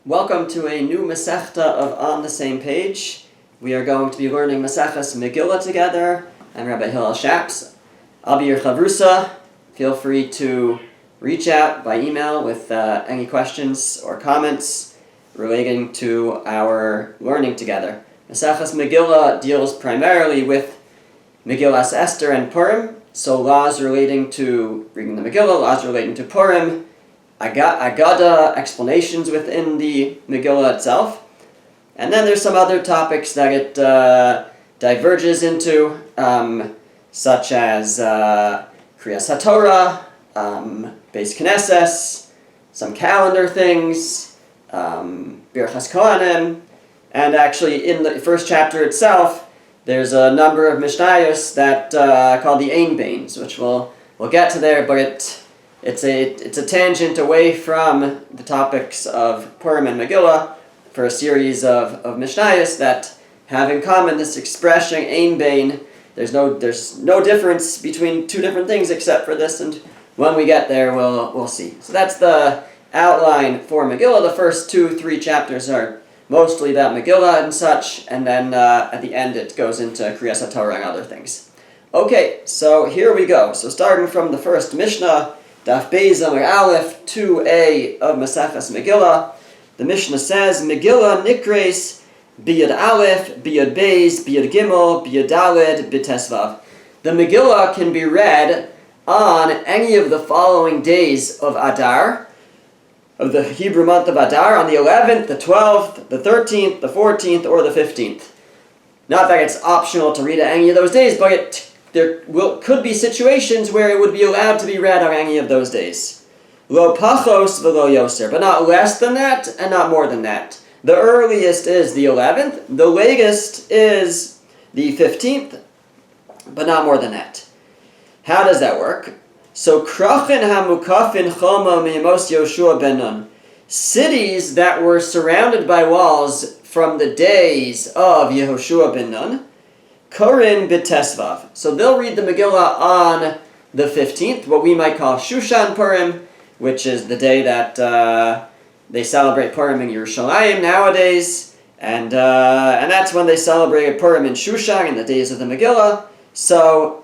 Welcome to a new Masechta of On the Same Page. We are going to be learning Maseches Megillah together. I'm Rabbi Hillel Shaps. I'll be your chavrusa. Feel free to reach out by email with any questions or comments relating to our learning together. Maseches Megillah deals primarily with Megillas Esther and Purim, so laws relating to reading the Megillah, laws relating to Purim, Agada, explanations within the Megillah itself. And then there's some other topics that it diverges into, such as Kriyas HaTorah, Beis Knesses, some calendar things, Birchas Kohanim, and actually in the first chapter itself, there's a number of Mishnayos that called the Ein Bains, which we'll get to there, but it's a tangent away from the topics of Purim and Megillah for a series of Mishnayos that have in common this expression Ein Bain. There's no difference between two different things except for this, and when we get there, we'll see. So that's the outline for Megillah. The first 2-3 chapters are mostly about Megillah and such, and then at the end it goes into Kriyas HaTorah and other things. Okay, so here we go. So starting from the first Mishnah, Daf Beis Amar Aleph 2a of Maseches Megillah, the Mishnah says, Megillah nikres biyad Aleph, biyad Beis, biyad Gimel, biyad Daled, b'Tesvav. The Megillah can be read on any of the following days of Adar, of the Hebrew month of Adar, on the 11th, the 12th, the 13th, the 14th, or the 15th. Not that it's optional to read at any of those days, but there could be situations where it would be allowed to be read on any of those days. Lo pachos v'lo yoser, but not less than that and not more than that. The earliest is the 11th, the latest is the 15th, but not more than that. How does that work? So, Krachin hamukafin choma mi'emos Yoshua ben Nun. Cities that were surrounded by walls from the days of Yehoshua ben Nun, Korin b'Tesvav. So they'll read the Megillah on the 15th, what we might call Shushan Purim, which is the day that they celebrate Purim in Yerushalayim nowadays, and that's when they celebrated Purim in Shushan in the days of the Megillah. So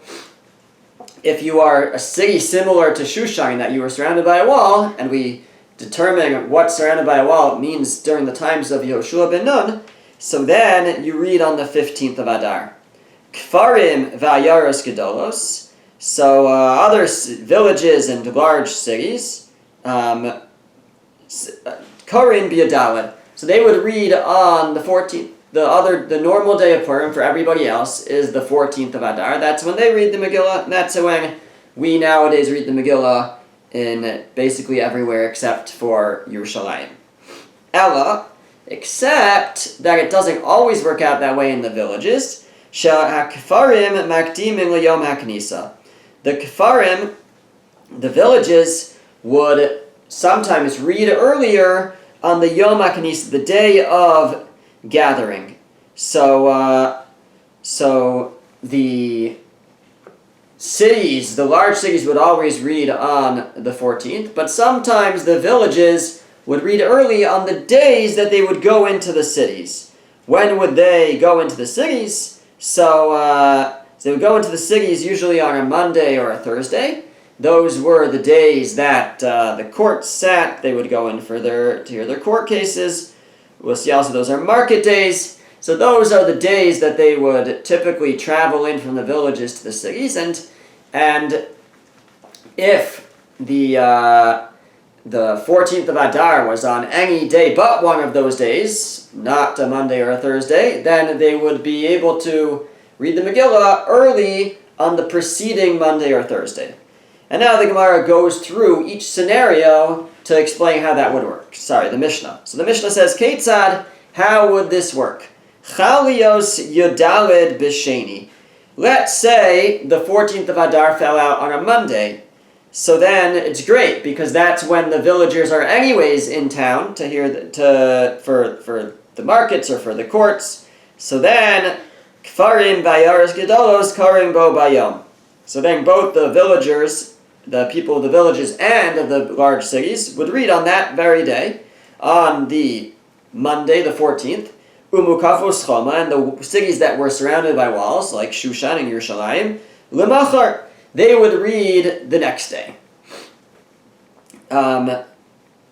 if you are a city similar to Shushan, that you were surrounded by a wall, and we determine what surrounded by a wall means during the times of Yehoshua ben Nun, so then you read on the 15th of Adar. Kfarim v'ayaros gedolos, so other villages and large cities, Korin b'Yadaled. So they would read on the 14th. The normal day of Purim for everybody else is the 14th of Adar. That's when they read the Megillah, and that's when we nowadays read the Megillah in basically everywhere except for Yerushalayim. Ella, except that it doesn't always work out that way in the villages. The Kfarim, the villages, would sometimes read earlier on the Yom HaKnisa, the day of gathering. So the cities, the large cities, would always read on the 14th, but sometimes the villages would read early on the days that they would go into the cities. When would they go into the cities? So they would go into the cities usually on a Monday or a Thursday. Those were the days that the courts sat. They would go in to hear their court cases. We'll see also those are market days. So those are the days that they would typically travel in from the villages to the cities. And if the 14th of Adar was on any day but one of those days, not a Monday or a Thursday, then they would be able to read the Megillah early on the preceding Monday or Thursday. And now the Gemara goes through each scenario to explain how that would work. The Mishnah. So the Mishnah says, Keitzad, how would this work? Chalios Yodaled B'Sheni. Let's say the 14th of Adar fell out on a Monday. So then it's great, because that's when the villagers are anyways in town to hear for the markets or for the courts. So then Kfarim v'ayaros gedolos karim bo bayom. So then both the villagers, the people of the villages and of the large cities, would read on that very day. on the Monday, the 14th. Umukafos Choma, and the cities that were surrounded by walls, like Shushan and Yerushalayim, Lemachar, they would read the next day.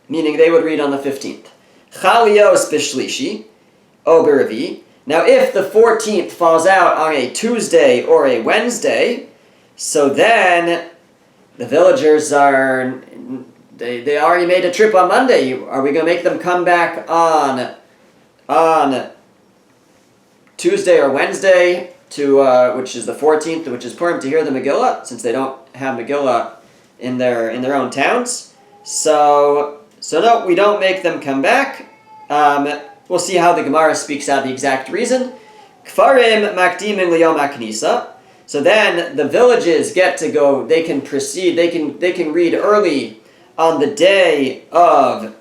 Meaning they would read on the 15th. Chalios Bishlishi, Obervi. Now if the 14th falls out on a Tuesday or a Wednesday, so then the villagers are, they already made a trip on Monday. Are we going to make them come back on Tuesday or Wednesday to which is the 14th, which is Purim, to hear the Megillah, since they don't have Megillah in their own towns? So no, we don't make them come back. We'll see how the Gemara speaks out the exact reason. Kfarim makdimin liyom haknisa. So then the villages get to go. They can proceed. They can read early on the day of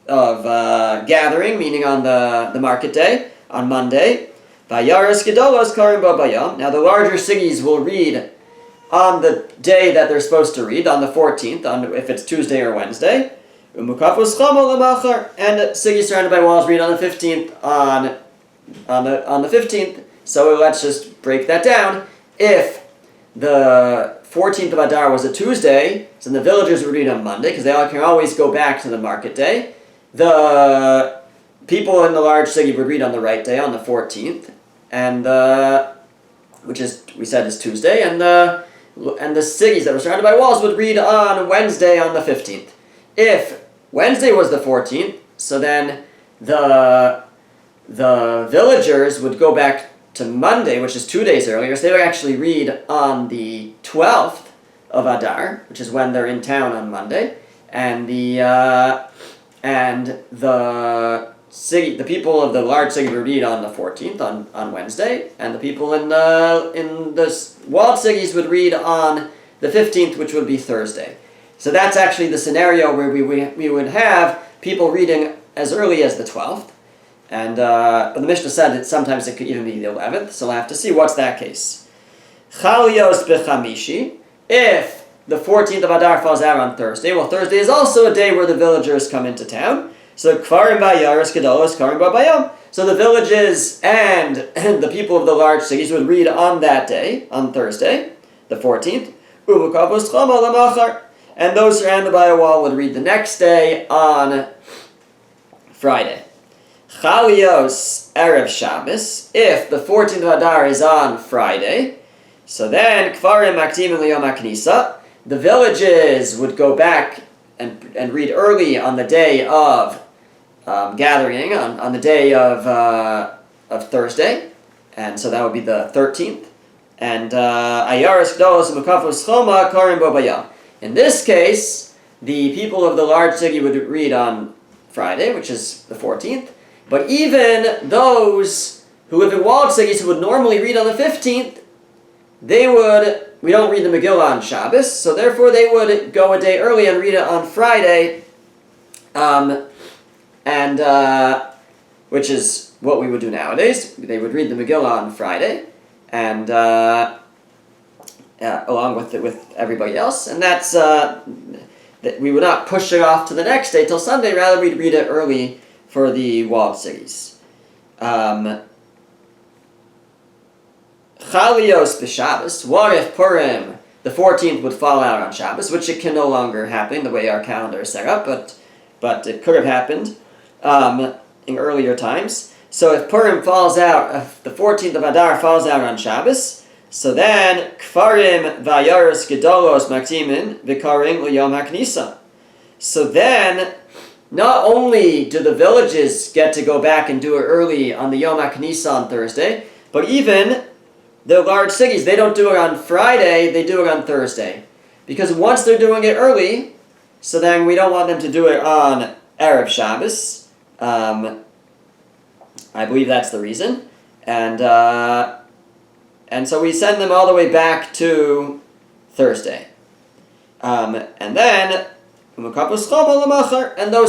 gathering, meaning on the market day on Monday. Vayaras gedolos karim bo bayom. Now the larger cities will read on the day that they're supposed to read, on the 14th, if it's Tuesday or Wednesday. Umukafos chama lemachar, and cities surrounded by walls read on the 15th on the 15th. So let's just break that down. If the 14th of Adar was a Tuesday, so the villagers would read on Monday, because they can always go back to the market day. The people in the large city would read on the right day, on the 14th, and which is, we said, is Tuesday, and the cities that were surrounded by walls would read on Wednesday, on the 15th. If Wednesday was the 14th, so then the villagers would go back to Monday, which is 2 days earlier, so they would actually read on the 12th of Adar, which is when they're in town on Monday, and the people of the large city would read on the 14th, on Wednesday, and the people in the walled cities would read on the 15th, which would be Thursday. So that's actually the scenario where we would have people reading as early as the 12th, and but the Mishnah said that sometimes it could even be the 11th, so we'll have to see what's that case. Chalios b'chamishi, if the 14th of Adar falls out on Thursday, well, Thursday is also a day where the villagers come into town, so kfarim ba'yaris gedolos karim ba'bayom. So the villages and the people of the large cities would read on that day, on Thursday, the 14th, umukavos chama lemachar, and those surrounded by a wall would read the next day on Friday. Chalios Erev Shabbos, if the 14th of Adar is on Friday, so then Kfarim Makdim Liyom HaKnisa, the villages would go back and read early on the day of gathering, on the day of Thursday, and so that would be the 13th, and Ayaris Gdolos Mukafos Choma Karim Bo Bayam. In this case, the people of the large city would read on Friday, which is the 14th, but even those who live in walled cities who would normally read on the 15th, we don't read the Megillah on Shabbos, so therefore they would go a day early and read it on Friday, which is what we would do nowadays. They would read the Megillah on Friday, and along with everybody else, and that's that we would not push it off to the next day till Sunday. Rather, we'd read it early for the walled cities. Chalios b'Shabbos. What if Purim, the 14th, would fall out on Shabbos, which it can no longer happen the way our calendar is set up, but it could have happened in earlier times. So if Purim falls out, if the 14th of Adar falls out on Shabbos, so then Kfarim Vayaris Gedolos Maktimin Vikarim Liyom HaKnisa. So then, not only do the villages get to go back and do it early on the Yom HaKnisa on Thursday, but even the large cities, they don't do it on Friday, they do it on Thursday. Because once they're doing it early, so then we don't want them to do it on Erev Shabbos. I believe that's the reason. And so we send them all the way back to Thursday. And then, and those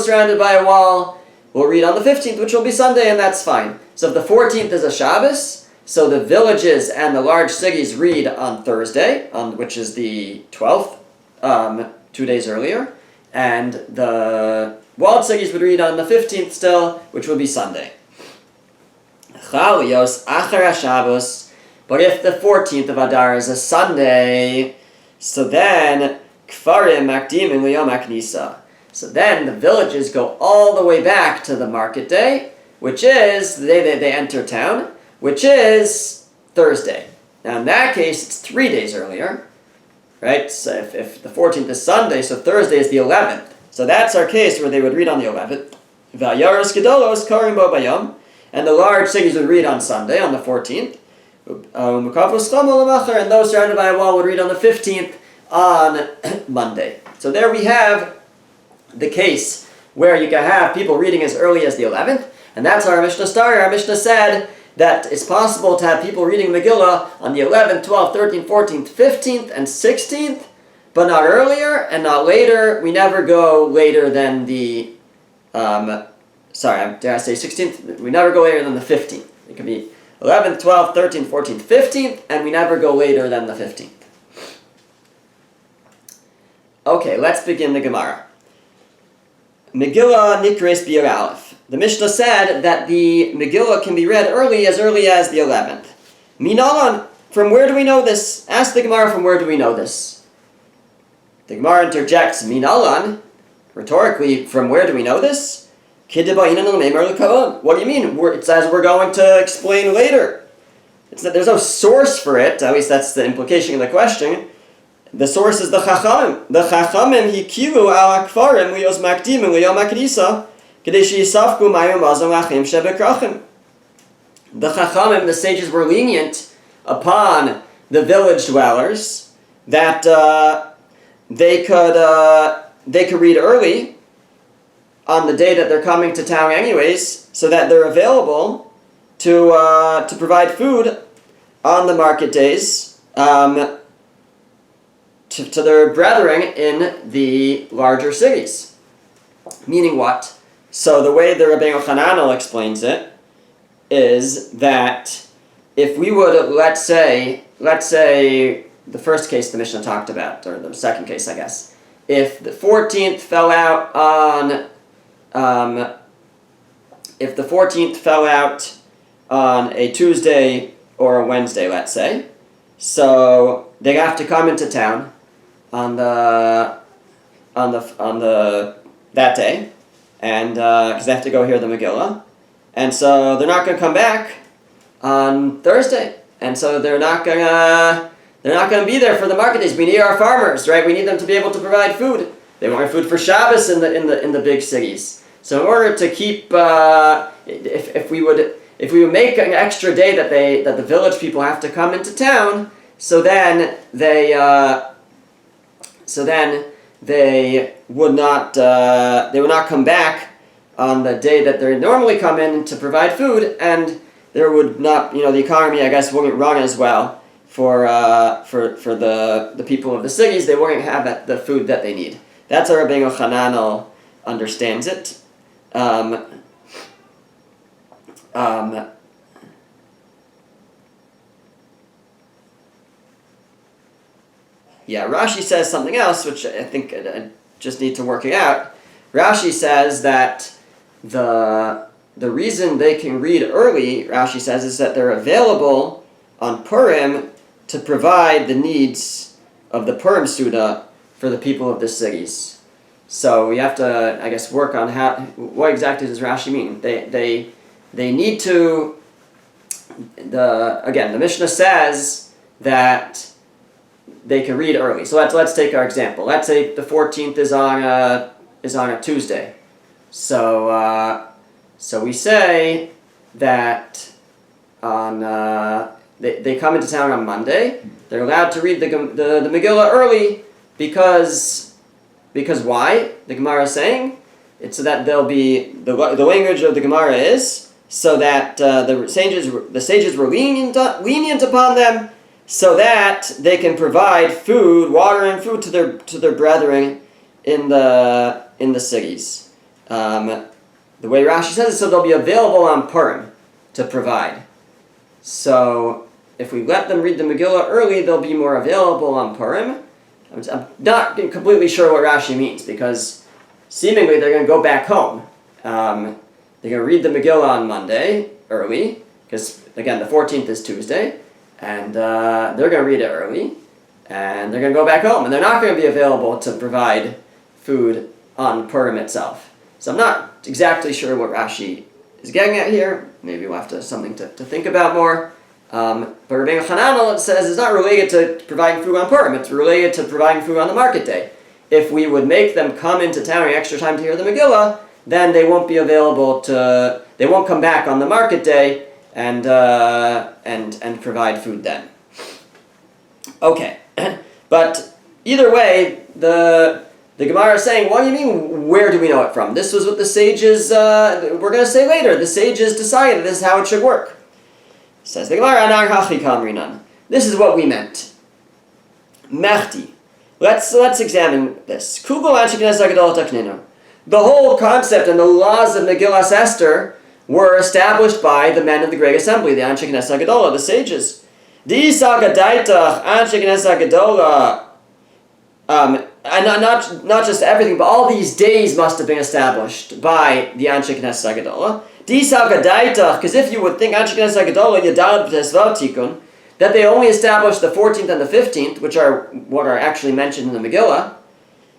surrounded by a wall will read on the 15th, which will be Sunday, and that's fine. So if the 14th is a Shabbos, so the villages and the large cities read on Thursday, which is the 12th, 2 days earlier, and the walled cities would read on the 15th still, which would be Sunday. Chalios achar Shabbos. But if the 14th of Adar is a Sunday, so then Kfarim Makdim and Liyom Aknisa. So then the villages go all the way back to the market day, which is the day that they enter town, which is Thursday. Now in that case, it's 3 days earlier, right? So if the 14th is Sunday, so Thursday is the 11th. So that's our case where they would read on the 11th. V'ayaros gedolos karim bo bayom, and the large cities would read on Sunday, on the 14th. And those surrounded by a wall would read on the 15th on Monday. So there we have the case where you can have people reading as early as the 11th, and that's how our Mishnah started. Our Mishnah said that it's possible to have people reading Megillah on the 11th, 12th, 13th, 14th, 15th, and 16th, but not earlier and not later. We never go later than the, did I say 16th? We never go later than the 15th. It could be 11th, 12th, 13th, 14th, 15th, and we never go later than the 15th. Okay, let's begin the Gemara. Megillah Nikres B'Yud Aleph. The Mishnah said that the Megillah can be read as early as the 11th. Minalan, from where do we know this? Ask the Gemara, from where do we know this? The Gemara interjects, Minalan, rhetorically, from where do we know this? What do you mean? It's as we're going to explain later. It's that there's no source for it, at least that's the implication of the question. The source is the Chachamim. The Chachamim hikilu al akfarim liyos makdim liyom akdisa kadesh yisafku mayim mazon lachim shebekrachim. The Chachamim, the sages, were lenient upon the village dwellers that they could read early on the day that they're coming to town anyways, so that they're available to provide food on the market days to their brethren in the larger cities. Meaning what? So the way the Rabbeinu Hananel explains it is that if we would, let's say the first case the Mishnah talked about, or the second case, I guess, if the 14th fell out on a Tuesday or a Wednesday, let's say, so they have to come into town on that day, and because they have to go hear the Megillah, and so they're not going to come back on Thursday, and so they're not going to be there for the market days. We need our farmers, right? We need them to be able to provide food. They want food for Shabbos in the big cities. So in order to keep, if we would make an extra day that the village people have to come into town, so then they would not come back on the day that they normally come in to provide food, and there would not, the economy, I guess, wouldn't run as well for the people of the cities. They wouldn't have the food that they need. That's how Rabbeinu Hananel understands it. Rashi says something else, which I think I just need to work it out. Rashi says that the reason they can read early, Rashi says, is that they're available on Purim to provide the needs of the Purim Suda for the people of the cities. So we have to, I guess, work on what exactly does Rashi mean? They need to. The Mishnah says that they can read early. So let's take our example. Let's say the 14th is on a Tuesday. So we say that on they come into town on Monday. They're allowed to read the Megillah early because why? The Gemara is saying it's so that they'll be the language of the Gemara is so that the sages were lenient upon them, so that they can provide food, water, and food to their brethren in the cities. The way Rashi says it, so they'll be available on Purim to provide. So if we let them read the Megillah early, they'll be more available on Purim. I'm not completely sure what Rashi means, because seemingly they're going to go back home. They're going to read the Megillah on Monday early, because again the 14th is Tuesday, and they're going to read it early, and they're going to go back home, and they're not going to be available to provide food on Purim itself. So I'm not exactly sure what Rashi is getting at here. Maybe we'll have to something to think about more. But Rabbeinu Hananel says it's not related to providing food on Purim. It's related to providing food on the market day. If we would make them come into town in extra time to hear the Megillah, then they won't be available to. They won't come back on the market day and provide food then. Okay, but either way, the Gemara is saying, what do you mean, where do we know it from? This was what the sages, we're going to say later, the sages decided this is how it should work. Says the Gemara, Anar hachi kamrinan. This is what we meant. Mechti. Let's examine this. Kugel anshe knesset gadol takninu. The whole concept and the laws of Megillah Esther were established by the men of the Great Assembly, the Anshe Knesset Gedolah, the sages. Di'isa gadaitach Anshe Knesset Gedolah. And not just everything, but all these days must have been established by the Anshe Knesset Gedolah. Di'isa gadaitach, because if you would think Anshe Knesset Gedolah Yadad B'Tesvav Tikun, that they only established the 14th and the 15th, which are what are actually mentioned in the Megillah.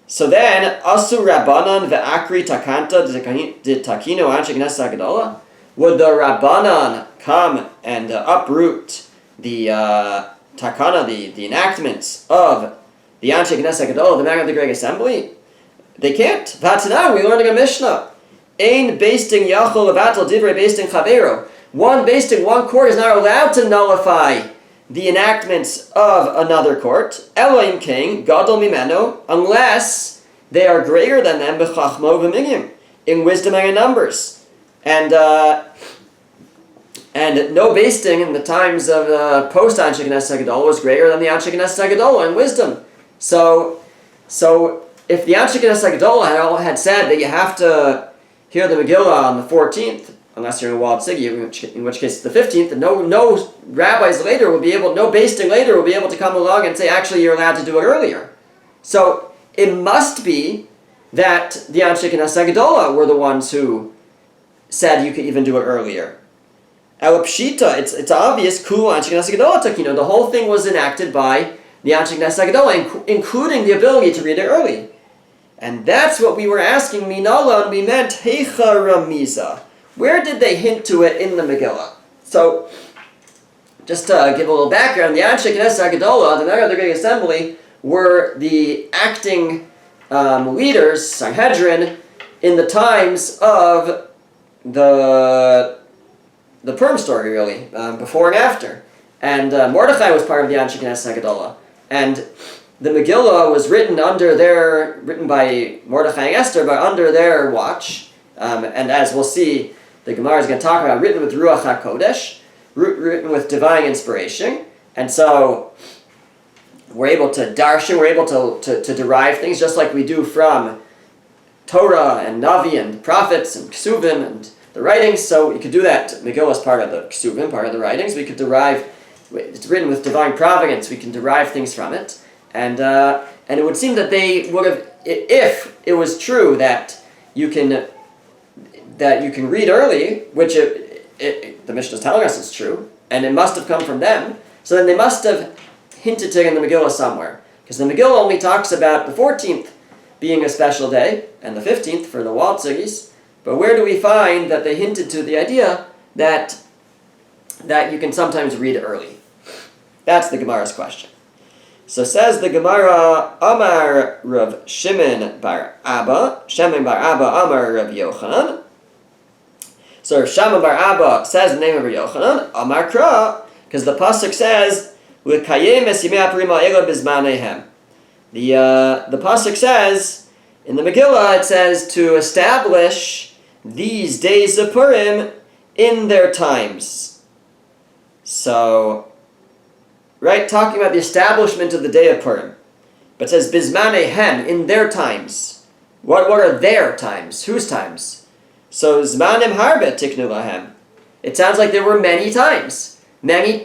So then, Asu Rabbanan ve'akri takanta de takino Anshe Knesset Gedolah. Would the Rabbanan come and uproot the takana, the enactments of the Anshe Knesset Gedolah, the men of the Great Assembly? They can't. V'atanan, we learned in a Mishnah. Ein beisting yachol levatel divrei beisting chavero. One beisting, one court is not allowed to nullify the enactments of another court, Elohim king, gadol mimeno, unless they are greater than them, b'chachmo v'minyim, in wisdom and in numbers. And no basting in the times of post Anshe Knesset Gedolah was greater than the Anshe Knesset Gedolah in wisdom. So if the Anshe Knesset Gedolah had said that you have to hear the Megillah on the 14th, unless you're in a wild sigi, in which case it's the 15th, and no rabbis later will be able, no basting later will be able to come along and say, actually, you're allowed to do it earlier. So it must be that the Anshe Knesset Gedolah were the ones who said you could even do it earlier. El Pshita, it's obvious, Kulu Anshe Knesset Gedolah Takino, the whole thing was enacted by the Anshe Knesset Gedolah, including the ability to read it early. And that's what we were asking Minala, and we meant Heicha Ramiza. Where did they hint to it in the Megillah? So, just to give a little background, the Anshe Knesset Gedolah, the men of the Great Assembly, were the acting leaders, Sanhedrin, in the times of the Purim story, really, before and after. And Mordechai was part of the Anshe Knesset Gedolah. And the Megillah was written by Mordechai and Esther, but under their watch. And as we'll see, the Gemara is going to talk about written with Ruach HaKodesh, written with divine inspiration. And so we're able to darshan, we're able to derive things just like we do from Torah and Navi and prophets and Ksuvim and the writings. So you could do that. Megillah is part of the Ksuvim, part of the writings. We could derive, it's written with divine providence, we can derive things from it. And it would seem that they would have, if it was true that you can read early, which the Mishnah is telling us is true, and it must have come from them, so then they must have hinted to it in the Megillah somewhere. Because the Megillah only talks about the 14th being a special day, and the 15th for the Wald Sigis, but where do we find that they hinted to the idea that you can sometimes read early? That's the Gemara's question. So says the Gemara, Amar Rav Shimon bar Abba, Amar Rav Yochanan. So Rav Shimon bar Abba says the name of Rav Yochanan, Amar Kra, because the pasuk says, L'kayem es yimei hapurim ha'ela bizmanehem. The pasuk says, in the Megillah, it says to establish these days of Purim in their times. So, right, talking about the establishment of the day of Purim. But it says, Bizmanehem, in their times. What are their times? Whose times? So, Zmanim harbe tiknu lahem. It sounds like there were many times. Many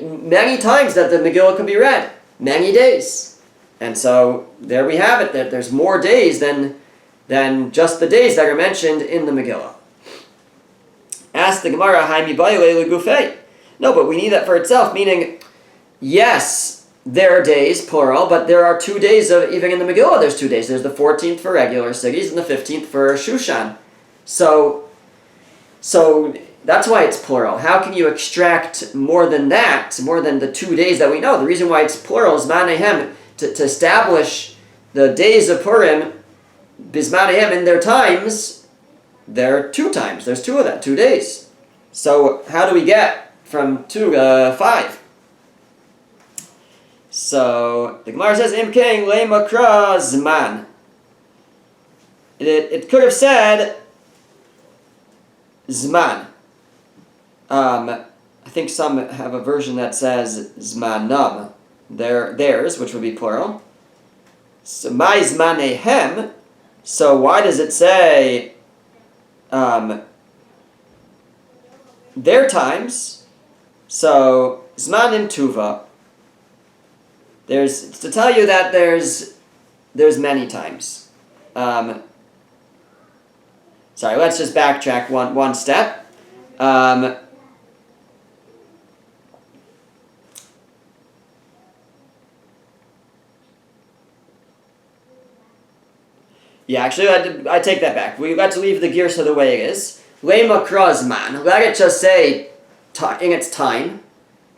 times that the Megillah could be read. Many days. And so, there we have it. That there's more days than than just the days that are mentioned in the Megillah. Ask the Gemara, Haimi Baile Legufei. No, but we need that for itself, meaning, yes, there are days, plural, but there are 2 days of, even in the Megillah, there's 2 days. There's the 14th for regular cities and the 15th for Shushan. So that's why it's plural. How can you extract more than that, more than the 2 days that we know? The reason why it's plural is Manehem, to establish the days of Purim, Bismanehem, in their times, there are 2 times. There's 2 of that, 2 days. So how do we get from 2 to 5? So the Gemara says, Im kein lemakra zman. It could have said zman. I think some have a version that says zmanam. Theirs, which would be plural. So my zmanehem. So why does it say their times? So zmanim tuva. It's to tell you that there's many times. Sorry, let's just backtrack one step. Yeah, actually, I take that back. Let's leave the Girsa the way it is. Lema Krazman. Let it just say in its time.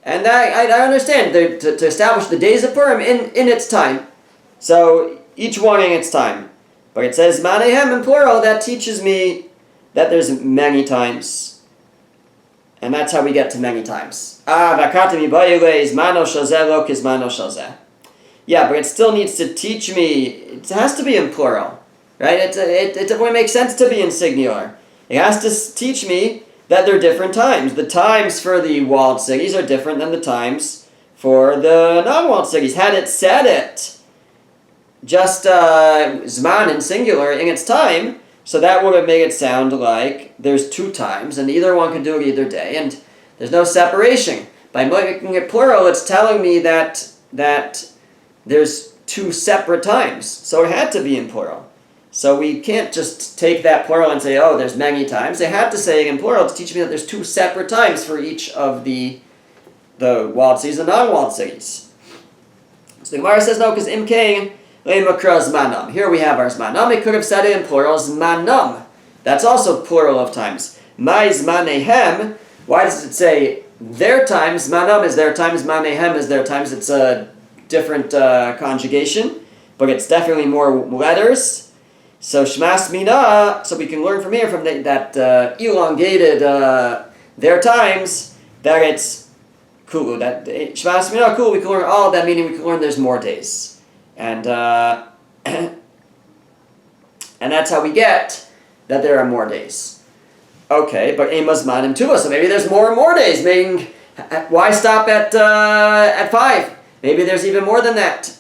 And I understand to establish the days of Purim in its time. So each one in its time. But it says Manehem in plural. That teaches me that there's many times. And that's how we get to many times. Yeah, but it still needs to teach me. It has to be in plural. Right? It definitely makes sense to be in singular. It has to teach me that there are different times. The times for the walled cities are different than the times for the non-walled cities. Had it said it just Zman in singular in its time, so that would have made it sound like there's 2 times, and either one can do it either day, and there's no separation. By making it plural, it's telling me that there's 2 separate times, so it had to be in plural. So we can't just take that plural and say, oh, there's many times. They have to say it in plural to teach me that there's 2 separate times for each of the walled cities and non-walled cities. So the Gemara says no, because imkein lemakra zmanam. Here we have our zmanam. It could have said it in plural, zmanam. That's also plural of times. My zmanehem. Why does it say their times? Zmanam is their times. Zmanehem is their times. It's a different conjugation, but it's definitely more letters. So Shmas Mina, so we can learn from here, from that elongated their times, that it's Kulu. That Shmas Mina Kulu, we can learn all of that, meaning we can learn there's more days. And and that's how we get that there are more days. Okay, but Amos Manim Tuva, so maybe there's more and more days, meaning why stop at 5? Maybe there's even more than that.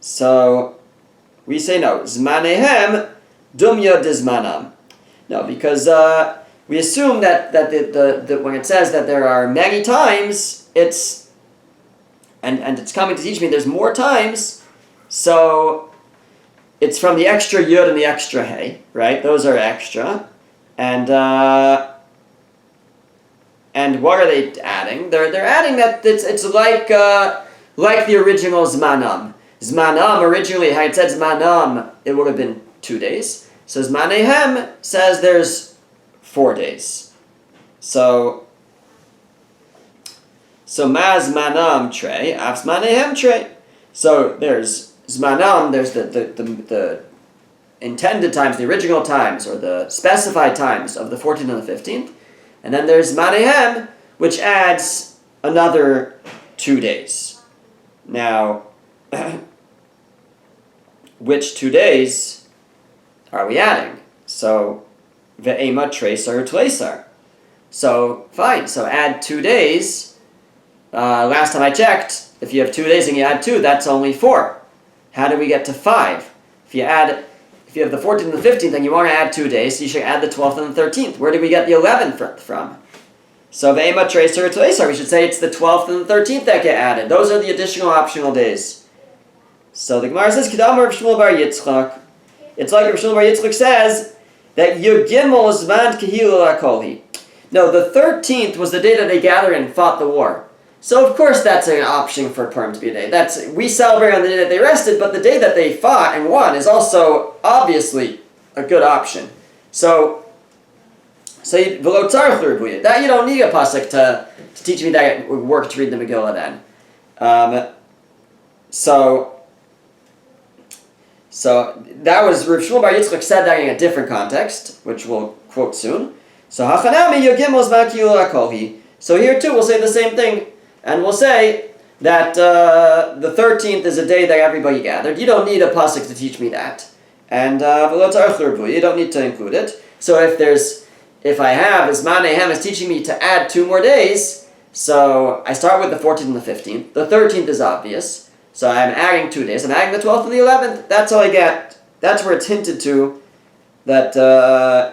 So we say no. Zmanehem dumya dizmanam. No, because we assume that the when it says that there are many times, it's and it's coming to teach me there's more times, so it's from the extra yud and the extra hey, right? Those are extra, and what are they adding? They're adding that it's like the original zmanam. Zmanam, originally, had it said Zmanam, it would have been 2 days. So Zmanehem says there's 4 days. So Ma Zmanam Trey, Af Zmanehem Trey. So there's Zmanam, there's the intended times, the original times, or the specified times of the 14th and the 15th. And then there's Zmanehem, which adds another 2 days. Now, which 2 days are we adding? So, ve'ema tresar tleisar. So, fine. So add 2 days. Last time I checked, if you have 2 days and you add 2, that's only 4. How do we get to 5? If you have the 14th and the 15th and you want to add 2 days, so you should add the 12th and the 13th. Where did we get the 11th from? So ve'ema tresar tleisar. We should say it's the 12th and the 13th that get added. Those are the additional optional days. So the Gemara says, Kedamar Shmuel bar Yitzchak, It's like Rav Shmuel Bar Yitzchak says that Yud Gimel Zman Kehilul HaKolhi. No, the 13th was the day that they gathered and fought the war. So of course that's an option for Purim to be a day. We celebrate on the day that they rested, but the day that they fought and won is also obviously a good option. So that you don't need a pasuk to teach me that it would work to read the Megillah then. So that was Rav Shmuel Bar Yitzchak said that in a different context, which we'll quote soon. So So here too we'll say the same thing, and we'll say that the 13th is a day that everybody gathered. You don't need a pasuk to teach me that, and you don't need to include it. So if I have Zman is teaching me to add 2 more days, so I start with the 14th and the 15th. The 13th is obvious, so I'm adding 2 days. I'm adding the 12th and the 11th. That's all I get. That's where it's hinted to that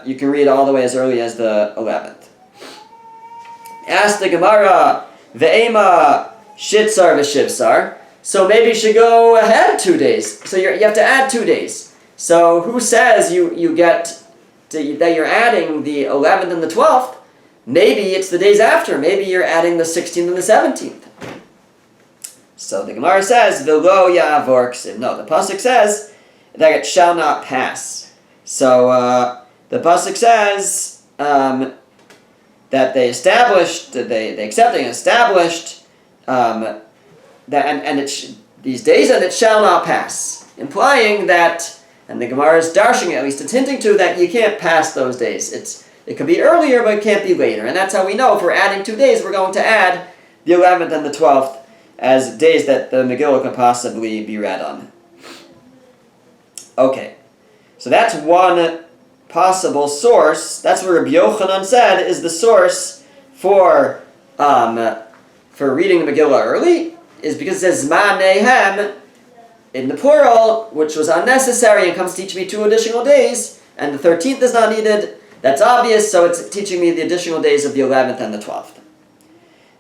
you can read all the way as early as the 11th. Ask the Gemara, Ve'ema Shitzar v'Shivsar. So maybe you should go ahead 2 days. So you have to add 2 days. So who says you get that you're adding the 11th and the 12th? Maybe it's the days after. Maybe you're adding the 16th and the 17th. So the Gemara says, V'lo ya'avor ksiv. No, the pasuk says that it shall not pass. So the pasuk says that they established, they accepted and established that these days, and it shall not pass, implying that, and the Gemara is darshing, at least it's hinting to, that you can't pass those days. It could be earlier, but it can't be later, and that's how we know if we're adding 2 days, we're going to add the 11th and the 12th as days that the Megillah could possibly be read on. Okay, so that's one possible source. That's what Rabbi Yochanan said is the source for reading the Megillah early, is because it says Zman Nehem in the plural, which was unnecessary and comes to teach me 2 additional days, and the 13th is not needed. That's obvious, so it's teaching me the additional days of the 11th and the 12th.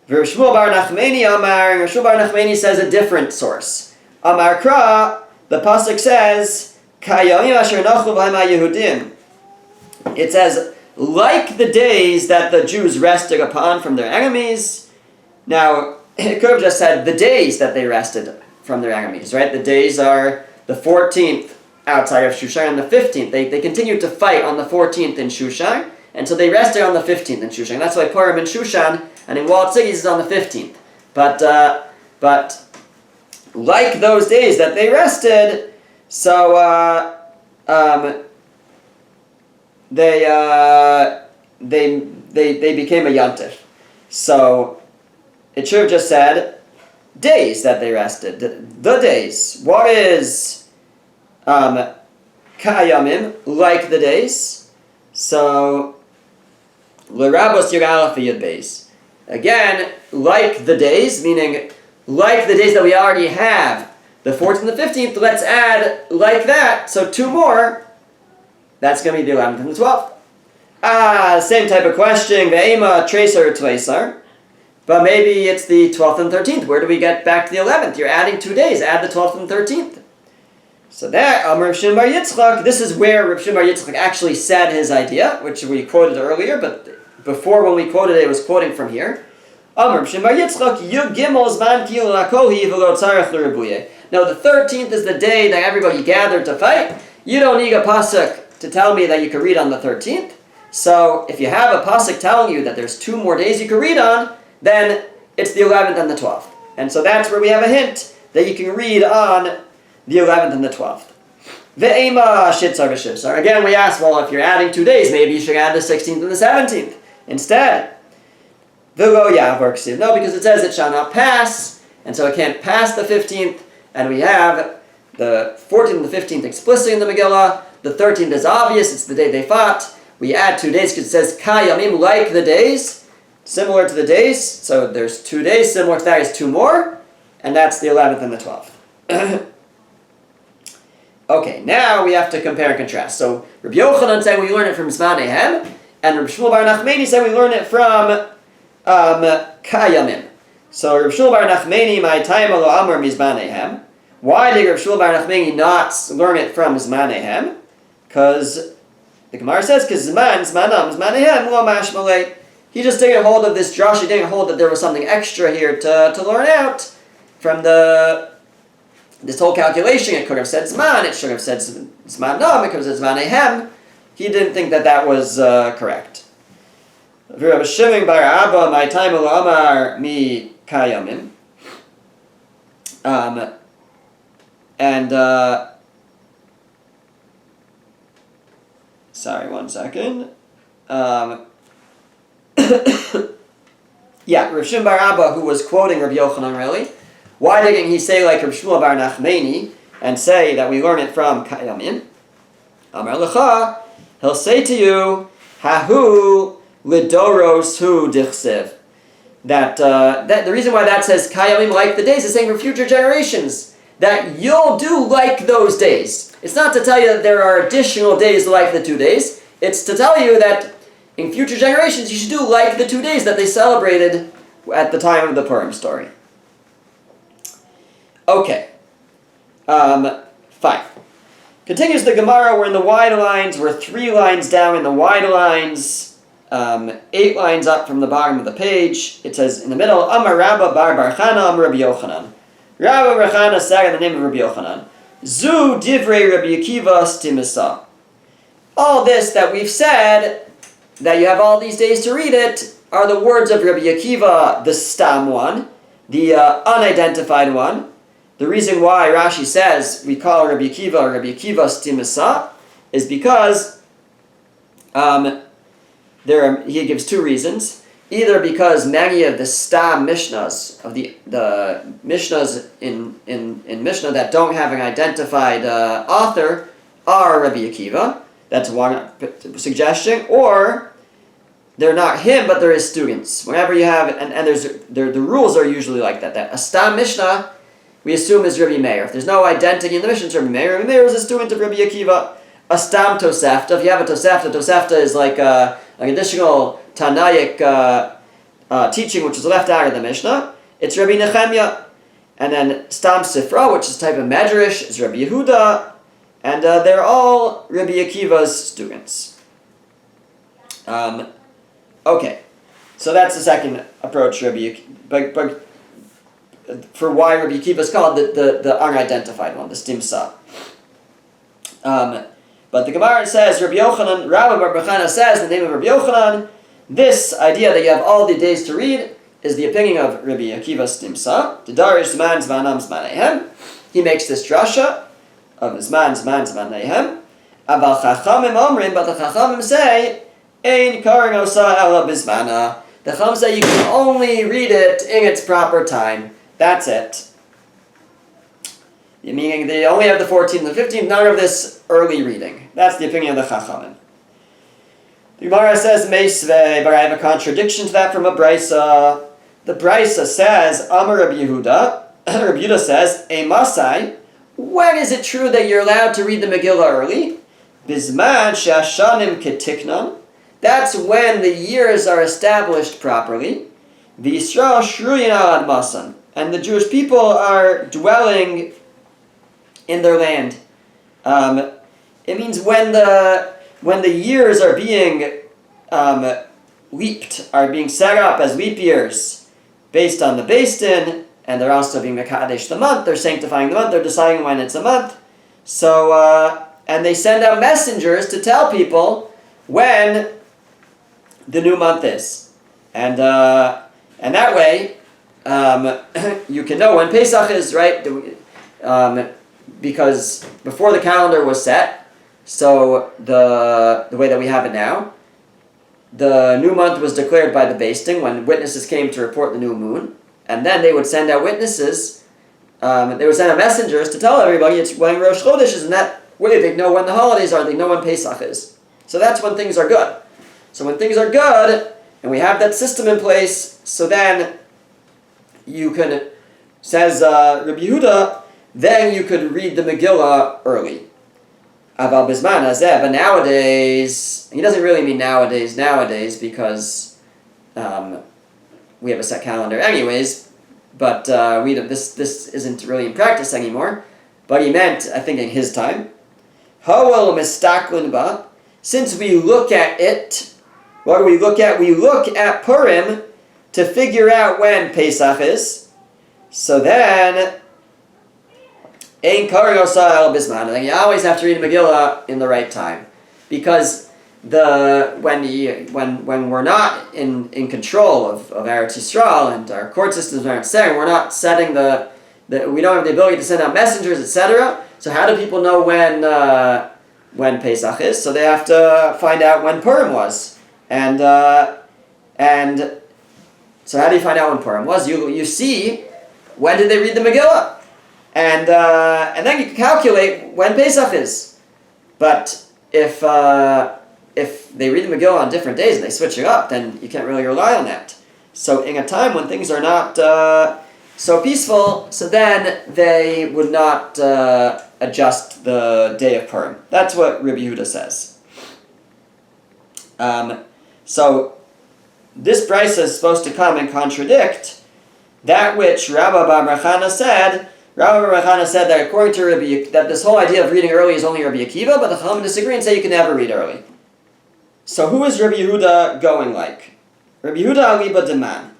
Rav Shmuel Bar Nachmani Amar, Rav Shmuel Bar Nachmani says a different source. Amar Kra, the pasuk says, Kayamim asher nachu b'hem haYehudim. It says, like the days that the Jews rested upon from their enemies. Now, it could have just said the days that they rested from their enemies, right? The days are the 14th outside of Shushan and the 15th. They continued to fight on the 14th in Shushan, and so they rested on the 15th in Shushan. That's why Purim in Shushan and in walled cities is on the 15th. But like those days that they rested, so they became a yantif. So it should have just said days that they rested. The days. What is kayamim? Like the days. So l'rabos yud aleph yud beis. Again, like the days, meaning like the days that we already have. The 14th and the 15th, let's add like that. So 2 more. That's going to be the 11th and the 12th. Same type of question. Ve'ema tracer tleisar. But maybe it's the 12th and 13th. Where do we get back to the 11th? You're adding 2 days. Add the 12th and 13th. So that, Rav Shimon Bar Yitzchak, this is where Rav Shimon Bar Yitzchak actually said his idea, which we quoted earlier, but before when we quoted it, it was quoting from here. Rav Shimon Bar Yitzchak, Yud Gimel Zman Kehilul HaKolhi v'lo tzarech l'ribuye. Now the 13th is the day that everybody gathered to fight. You don't need a pasuk to tell me that you can read on the 13th. So if you have a pasuk telling you that there's 2 more days you can read on, then it's the 11th and the 12th. And so that's where we have a hint that you can read on the 11th and the 12th. Ve'ema shitzar v'shivsar. Again, we ask, well, if you're adding 2 days, maybe you should add the 16th and the 17th instead. V'lo ya'avor ksiv. No, because it says it shall not pass, and so it can't pass the 15th, and we have the 14th and the 15th explicitly in the Megillah. The 13th is obvious, it's the day they fought. We add 2 days because it says kayamim, like the days, similar to the days. So there's 2 days, similar to that is 2 more, and that's the 11th and the 12th. Okay, now we have to compare and contrast. So Rabbi Yochanan said we learn it from Zman Nehem, and Rabbi Shmuel Bar Nachmani said we learn it from Kayamim. So Rabbi Shmuel Bar Nachmani, my time lo amar mizman Nehem. Why did Rabbi Shmuel Bar Nachmani not learn it from Zman Nehem? Because the Gemara says, because he just didn't hold of this drush, he didn't hold that there was something extra here to learn out from this whole calculation. It could have said zman, it should have said zman nam, it could have said zman ehem. He didn't think that was correct. Rabbi Shimon bar Abba, my time amar mi kayamim. Sorry, one second. Yeah, Rav Shimon bar Abba, who was quoting Rabbi Yochanan, really. Why didn't he say like Rav Shmuel bar Nachmani and say that we learn it from Kayamin? Amar lecha, he'll say to you, Hahu lidoros hu dichsev. That the reason why that says Kayamim like the days is saying for future generations that you'll do like those days. It's not to tell you that there are additional days like the 2 days. It's to tell you that in future generations you should do like the 2 days that they celebrated at the time of the Purim story. Okay. Fine. Continues the Gemara. We're in the wide lines. We're 3 lines down in the wide lines. 8 lines up from the bottom of the page. It says in the middle, Amar Rabba bar Chana Amar Rabbi Yochanan. Rabba bar Chana said in the name of Rabbi Yochanan, Zu divrei Rabbi Akiva stimisa. All this that we've said, that you have all these days to read it, are the words of Rabbi Akiva, the stam one, the unidentified one. The reason why Rashi says we call Rabbi Akiva stimisa is because he gives 2 reasons. Either because many of the stam mishnahs, of the mishnahs in Mishnah that don't have an identified author, are Rabbi Akiva. That's one suggestion. Or they're not him, but they're his students. Whenever you have, and the rules are usually like that. That a stam mishnah, we assume is Rabbi Meir. If there's no identity in the Mishnah, it's Rabbi Meir. Rabbi Meir is a student of Rabbi Akiva. A stam tosefta. If you have a tosefta is like an additional Tanaic teaching which is left out of the Mishnah. It's Rabbi Nechemya. And then stam sifra, which is a type of medrash, is Rabbi Yehuda. And they're all Rabbi Akiva's students. Okay. So that's the second approach, Rabbi Akiva. But for why Rabbi Akiva is called the unidentified one, the stimsa. But the Gemara says, Rabbi Yochanan, Rabbi bar Chana says, in the name of Rabbi Yochanan, this idea that you have all the days to read is the opinion of Rabbi Akiva stimsa. T'darish zman zmanam zmaneihem. He makes this drasha of zman zmaneihem. Aval chachamim omrim, but the chachamim say, ein karing osa ela bizmana. The chachamim say you can only read it in its proper time. That's it. Meaning they only have the 14th and the 15th, none of this early reading. That's the opinion of the Chachamim. The Gemara says, Meisvei, but I have a contradiction to that from a Brisa. The Brisa says, Amar Rabbi Yehuda. Rabbi Yehuda says, Masai, when is it true that you're allowed to read the Megillah early? Bizman she'ashanim ketiknan. That's when the years are established properly. V'Yisrael shruyin al admasan. And the Jewish people are dwelling in their land. It means when the years are being leaped, are being set up as leap years based on the Beis Din, and they're also being Mekadesh the month, they're sanctifying the month, they're deciding when it's a month. So, and they send out messengers to tell people when the new month is. And that way, you can know when Pesach is, right? Because before the calendar was set, so the way that we have it now, the new month was declared by the Beis Din when witnesses came to report the new moon, and then they would send out witnesses, they would send out messengers to tell everybody it's when Rosh Chodesh is, and that way they know when the holidays are, they know when Pesach is. So that's when things are good. So when things are good, and we have that system in place, so then you can, says Rabbi Yehuda, then you could read the Megillah early. Aval bizman hazeh, but nowadays, he doesn't really mean nowadays because we have a set calendar anyways, but this isn't really in practice anymore. But he meant, I think, in his time. Ha'ol mistaklin ba. Since we look at it, what do we look at? We look at Purim to figure out when Pesach is. So then, Ein Karin Osa El Bisman. You always have to read Megillah in the right time, because when we're not in control of Eretz Yisrael and our court systems aren't setting, we're not setting we don't have the ability to send out messengers, etc. So how do people know when Pesach is? So they have to find out when Purim was, and so how do you find out when Purim was? You see, when did they read the Megillah, and then you can calculate when Pesach is. But if they read the Megillah on different days and they switch it up, then you can't really rely on that. So in a time when things are not so peaceful, so then they would not adjust the day of Purim. That's what Rabbi Yehuda says. So this brisa is supposed to come and contradict that which Rabbi Bar Chana said. Rabbi Bar Chana said that according to that this whole idea of reading early is only Rabbi Akiva, but the Chachamim disagree and say you can never read early. So who is Rabbi Yehuda going like? Rabbi Yehuda aliba deman.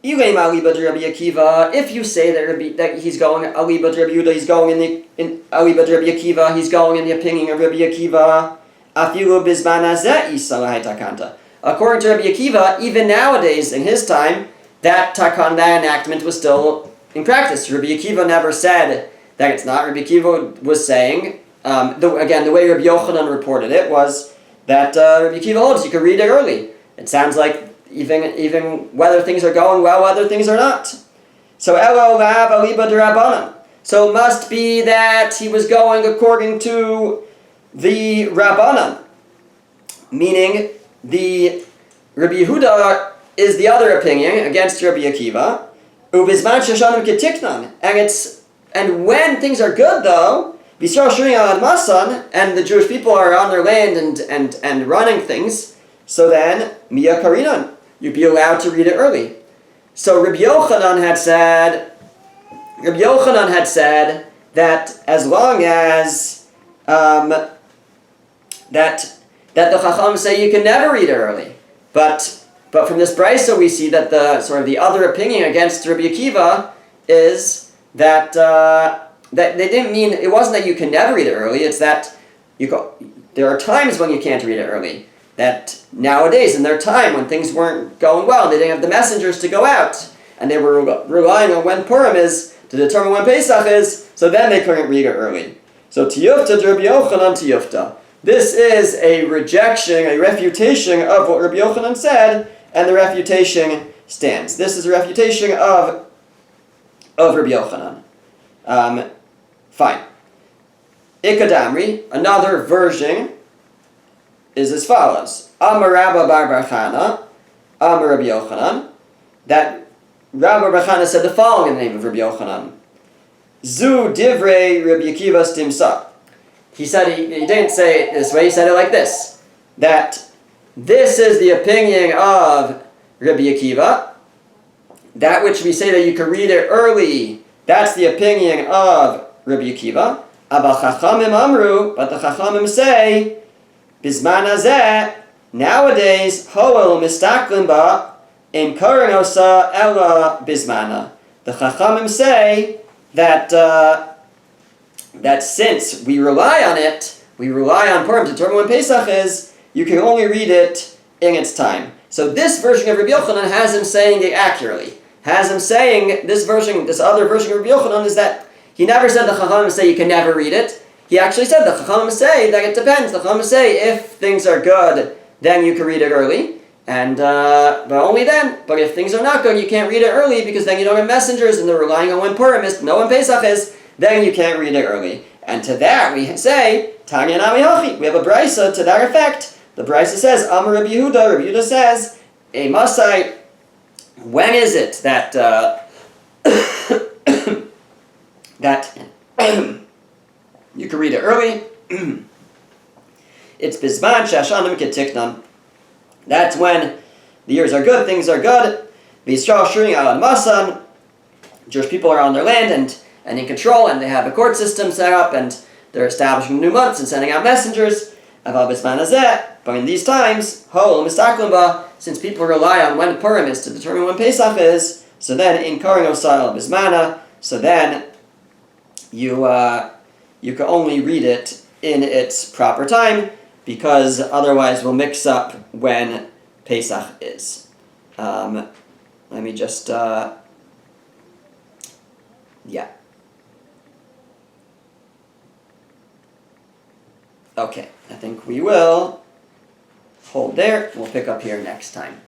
Ilay aliba de Rabbi Akiva. If you say that he's going aliba de Rabbi Yehuda, he's going in aliba de Rabbi Akiva, he's going in the opinion of Rabbi Akiva. Afilu bizman hazeh isa lahai takanta. According to Rabbi Akiva, even nowadays in his time, that enactment was still in practice. Rabbi Akiva never said that it's not. Rabbi Akiva was saying, the way Rabbi Yochanan reported it was that Rabbi Akiva holds you can read it early. It sounds like even whether things are going well, whether things are not. So elo lav aliba d'Rabbanan. So it must be that he was going according to the Rabbanan, meaning the Rabbi Yehuda is the other opinion against Rabbi Akiva. Ubizman sheshanim ketiknan, and when things are good though, B'Yisrael shuring al masan, and the Jewish people are on their land and running things. So then miya karinan, you'd be allowed to read it early. So Rabbi Yochanan had said that as long as that the Chacham say you can never read it early, but from this brisa we see that the sort of the other opinion against Rabbi Akiva is that that they didn't mean, it wasn't that you can never read it early. It's that there are times when you can't read it early. That nowadays in their time when things weren't going well, they didn't have the messengers to go out, and they were relying on when Purim is to determine when Pesach is. So then they couldn't read it early. So tiyufta Rabbi Yochanan tiyufta. This is a rejection, a refutation of what Rabbi Yochanan said, and the refutation stands. This is a refutation of Rabbi Yochanan. Fine. Ikadamri, another version, is as follows. Amar Rabba Bar Chana, Amar Rabbi Yochanan, that Rabbi Bar Chana said the following in the name of Rabbi Yochanan. Zu divrei Rabbi Akiva stimsa. He said, he didn't say it this way, he said it like this, that this is the opinion of Rabbi Akiva, that which we say that you can read it early, that's the opinion of Rabbi Akiva. Abal Chachamim Amru, but the Chachamim say, Bizman hazeh, nowadays, Hoel mistaklin ba, in Koren osa ela bizmana. The Chachamim say that since we rely on it, we rely on Purim to determine when Pesach is, you can only read it in its time. So this version of Rabbi Yochanan has him saying it accurately. Has him saying, this other version of Rabbi Yochanan is that he never said the Chachamim say you can never read it. He actually said the Chachamim say that it depends. The Chachamim say if things are good, then you can read it early, and but only then. But if things are not good, you can't read it early because then you don't have messengers and they're relying on when Purim is, no when Pesach is, then you can't read it early. And to that we say, Tanya Nami Hachi. We have a brisa to that effect. The brisa says, Amar Rabbi Yehuda. Rabbi Yehuda says, a Masai, when is it that that you can read it early? It's Bizman Shashanim Ketiknan. That's when the years are good, things are good. V'Yisrael Shuring Al Masan. Jewish people are on their land and in control, and they have a court system set up, and they're establishing new months and sending out messengers. But in these times, since people rely on when Purim is to determine when Pesach is, so then in Karing Osal Bismana, so then you can only read it in its proper time, because otherwise we'll mix up when Pesach is. Let me just, yeah. Okay, I think we will hold there. We'll pick up here next time.